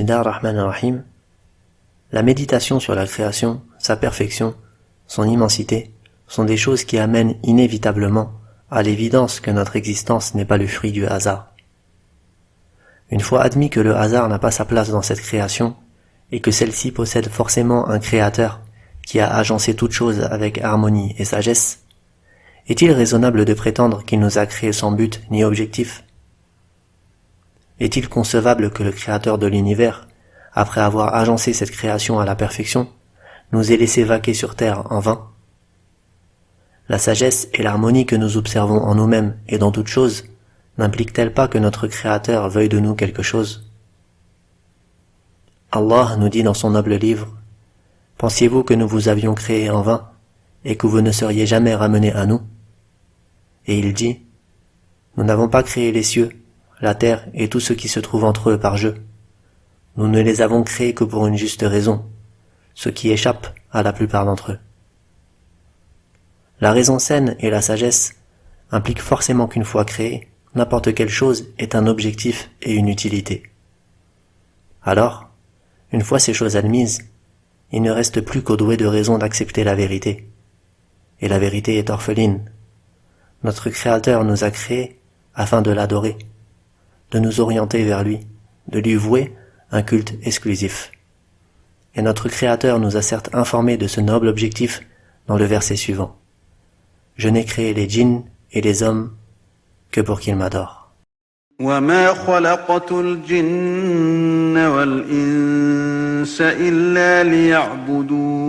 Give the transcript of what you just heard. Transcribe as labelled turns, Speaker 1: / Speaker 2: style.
Speaker 1: Bismillahir-Rahmanir-Rahim. La méditation sur la création, sa perfection, son immensité, sont des choses qui amènent inévitablement à l'évidence que notre existence n'est pas le fruit du hasard. Une fois admis que le hasard n'a pas sa place dans cette création, et que celle-ci possède forcément un créateur qui a agencé toute chose avec harmonie et sagesse, est-il raisonnable de prétendre qu'il nous a créés sans but ni objectif? Est-il concevable que le créateur de l'univers, après avoir agencé cette création à la perfection, nous ait laissé vaquer sur terre en vain? La sagesse et l'harmonie que nous observons en nous-mêmes et dans toute chose n'impliquent-elles pas que notre créateur veuille de nous quelque chose? Allah nous dit dans son noble livre: Pensiez-vous que nous vous avions créé en vain, et que vous ne seriez jamais ramenés à nous? Et il dit: Nous n'avons pas créé les cieux, la terre et tout ce qui se trouve entre eux par jeu. Nous ne les avons créés que pour une juste raison, ce qui échappe à la plupart d'entre eux. La raison saine et la sagesse impliquent forcément qu'une fois créée, n'importe quelle chose est un objectif et une utilité. Alors, une fois ces choses admises, il ne reste plus qu'aux doués de raison d'accepter la vérité. Et la vérité est orpheline. Notre Créateur nous a créés afin de l'adorer, de nous orienter vers lui, de lui vouer un culte exclusif. Et notre Créateur nous a certes informés de ce noble objectif dans le verset suivant: Je n'ai créé les djinns et les hommes que pour qu'ils m'adorent.
Speaker 2: وَمَا خَلَقْتُ الْجِنَّ وَالْإِنسَ إِلَّا لِيَعْبُدُونِ